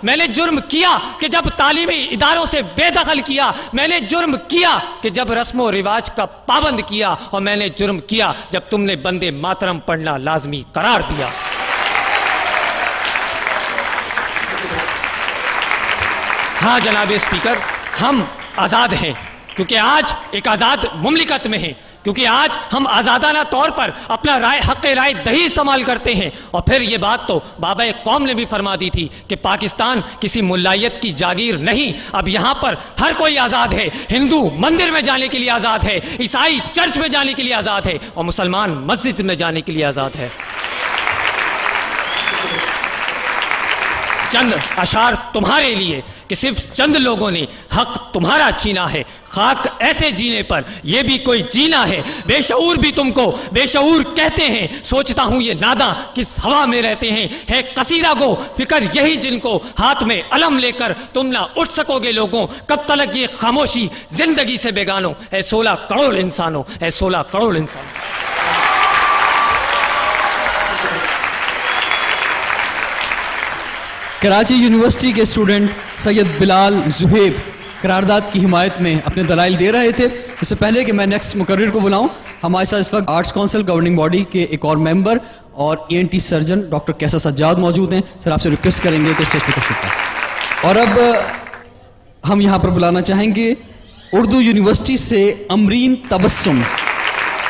میں نے جرم کیا کہ جب تعلیمی اداروں سے بے دخل کیا، میں نے جرم کیا کہ جب رسم و رواج کا پابند کیا، اور میں نے جرم کیا جب تم نے بندے ماترم پڑھنا لازمی قرار دیا۔ ہاں جناب اسپیکر، ہم آزاد ہیں کیونکہ آج ایک آزاد مملکت میں ہیں، کیونکہ آج ہم آزادانہ طور پر اپنا حق رائے دہی استعمال کرتے ہیں۔ اور پھر یہ بات تو بابا قوم نے بھی فرما دی تھی کہ پاکستان کسی ملائیت کی جاگیر نہیں، اب یہاں پر ہر کوئی آزاد ہے، ہندو مندر میں جانے کے لیے آزاد ہے، عیسائی چرچ میں جانے کے لیے آزاد ہے، اور مسلمان مسجد میں جانے کے لیے آزاد ہے۔ چند اشعار تمہارے لیے کہ صرف چند لوگوں نے حق تمہارا چھینا ہے، خاک ایسے جینے پر یہ بھی کوئی جینا ہے، بے شعور بھی تم کو بے شعور کہتے ہیں، سوچتا ہوں یہ ناداں کس ہوا میں رہتے ہیں، ہے قصیدہ گو فکر یہی جن کو، ہاتھ میں علم لے کر تم نہ اٹھ سکو گے لوگوں، کب تلک یہ خاموشی زندگی سے بیگانوں، اے 16 کروڑ انسانوں، اے 16 کروڑ انسانوں۔ کراچی یونیورسٹی کے اسٹوڈنٹ سید بلال زہیب قرارداد کی حمایت میں اپنے دلائل دے رہے تھے۔ اس سے پہلے کہ میں نیکسٹ مقرر کو بلاؤں، ہمارے ساتھ اس وقت آرٹس کونسل گورننگ باڈی کے ایک اور ممبر اور ENT سرجن ڈاکٹر کیسر سجاد موجود ہیں۔ سر آپ سے ریکویسٹ کریں گے کہ اسٹیج پہ تشریف لائیں۔ اور اب ہم یہاں پر بلانا چاہیں گے اردو یونیورسٹی سے امرین تبسم۔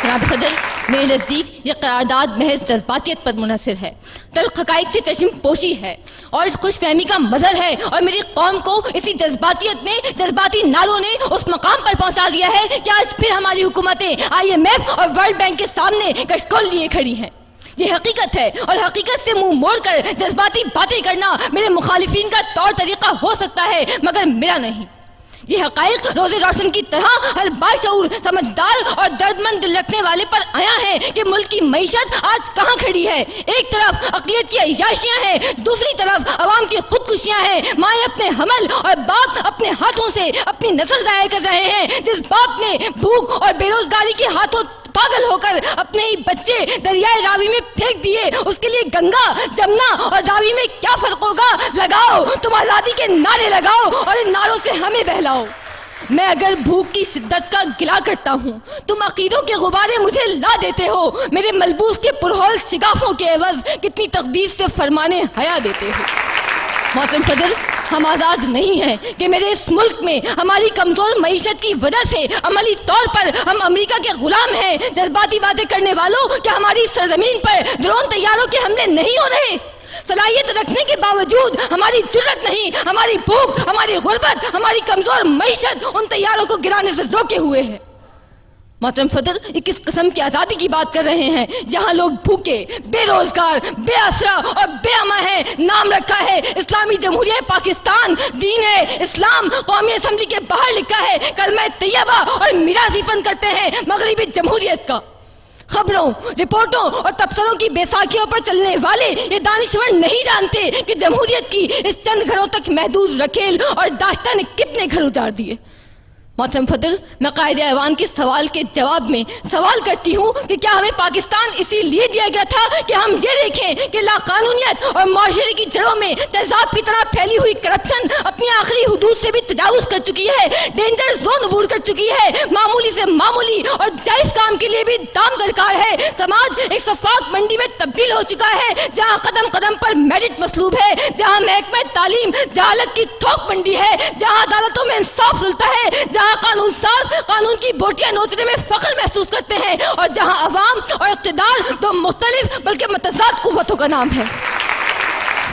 جناب صدر، میرے نزدیک یہ قرارداد محض جذباتیت پر منحصر ہے، تلخ حقائق سے چشم پوشی ہے اور اس خوش فہمی کا مظہر ہے، اور میری قوم کو اسی جذباتیت میں جذباتی نعروں نے اس مقام پر پہنچا دیا ہے کہ آج پھر ہماری حکومتیں IMF اور ورلڈ بینک کے سامنے کشکول لیے کھڑی ہیں۔ یہ حقیقت ہے، اور حقیقت سے منہ موڑ کر جذباتی باتیں کرنا میرے مخالفین کا طور طریقہ ہو سکتا ہے، مگر میرا نہیں۔ یہ حقائق روز روشن کی طرح ہر باشعور، سمجھدار اور درد مند دل رکھنے والے پر آیا ہے کہ ملک کی معیشت آج کہاں کھڑی ہے۔ ایک طرف اقلیت کی عیاشیاں ہیں، دوسری طرف عوام کی خودکشیاں ہیں، مائیں اپنے حمل اور باپ اپنے ہاتھوں سے اپنی نسل ضائع کر رہے ہیں۔ جس باپ نے بھوک اور بے روزگاری کے ہاتھوں پاگل ہو کر اپنے ہی بچے دریائے راوی میں پھینک دیے، اس کے لیے گنگا، جمنا اور راوی میں کیا فرق ہوگا؟ لگاؤ، تم آزادی کے نعرے لگاؤ اور ان نعروں سے ہمیں بہلاؤ۔ میں اگر بھوک کی شدت کا گلا کرتا ہوں، تم عقیدوں کے غبارے مجھے لا دیتے ہو، میرے ملبوس کے پرہول شگافوں کے عوض کتنی تقدیس سے فرمانے حیا دیتے ہو۔ محترم صدر، ہم آزاد نہیں ہیں کہ میرے اس ملک میں ہماری کمزور معیشت کی وجہ سے عملی طور پر ہم امریکہ کے غلام ہیں۔ جذباتی باتیں کرنے والوں، کیا ہماری سرزمین پر ڈرون طیاروں کے حملے نہیں ہو رہے؟ صلاحیت رکھنے کے باوجود ہماری جرت نہیں، ہماری بھوک، ہماری غربت، ہماری کمزور معیشت ان طیاروں کو گرانے سے روکے ہوئے ہے۔ محترم صدر، یہ کس قسم کی آزادی کی بات کر رہے ہیں جہاں لوگ بھوکے، بے روزگار، بے آسرا اور بے اماں ہیں؟ نام رکھا ہے اسلامی جمہوریہ پاکستان، دین ہے اسلام، قومی اسمبلی کے باہر لکھا ہے کلمہ طیبہ اور میراثی فن کرتے ہیں مغربی جمہوریت کا۔ خبروں، رپورٹوں اور تبصروں کی بیساکھیوں پر چلنے والے یہ دانشور نہیں جانتے کہ جمہوریت کی اس چند گھروں تک محدود رکھیل اور داشتہ نے کتنے گھر اجاڑ دیے۔ محترم صدر، میں قائد ایوان کے سوال کے جواب میں سوال کرتی ہوں کہ کیا ہمیں پاکستان اسی لیے دیا گیا تھا کہ ہم یہ دیکھیں کہ لا قانونیت اور معاشرے کی جڑوں میں تیزاب کی طرح پھیلی ہوئی کرپشن اپنی آخری حدود سے بھی تجاوز کر چکی ہے، ڈینجر زون عبور کر چکی ہے، معمولی سے معمولی اور جائز کام کے لیے بھی دام درکار ہے۔ سماج ایک شفاف منڈی میں تبدیل ہو چکا ہے جہاں قدم قدم پر میرٹ مسلوب ہے، جہاں محکمہ تعلیم جہالت کی تھوک منڈی ہے، جہاں عدالتوں میں انصاف رلتا ہے، جہاں قانون ساز قانون کی بوٹیاں نوچنے میں فخر محسوس کرتے ہیں، اور جہاں عوام اور اقتدار دو مختلف بلکہ متضاد قوتوں کا نام ہے۔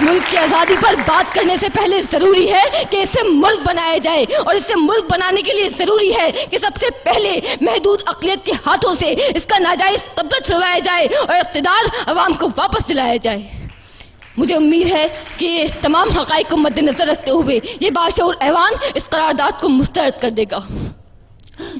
ملک کی آزادی پر بات کرنے سے پہلے ضروری ہے کہ اسے ملک بنایا جائے، اور اسے ملک بنانے کے لیے ضروری ہے کہ سب سے پہلے محدود اقلیت کے ہاتھوں سے اس کا ناجائز قبضہ چھڑوایا جائے اور اقتدار عوام کو واپس دلایا جائے۔ مجھے امید ہے کہ تمام حقائق کو مد نظر رکھتے ہوئے یہ باشعور ایوان اس قرارداد کو مسترد کر دے گا۔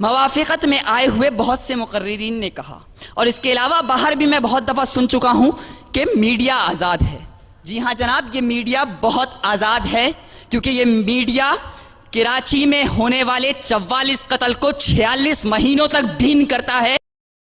موافقت میں آئے ہوئے بہت سے مقررین نے کہا، اور اس کے علاوہ باہر بھی میں بہت دفعہ سن چکا ہوں کہ میڈیا آزاد ہے. جی ہاں جناب، یہ میڈیا بہت آزاد ہے، کیونکہ یہ میڈیا کراچی میں ہونے والے 44 قتل کو 46 مہینوں تک بین کرتا ہے.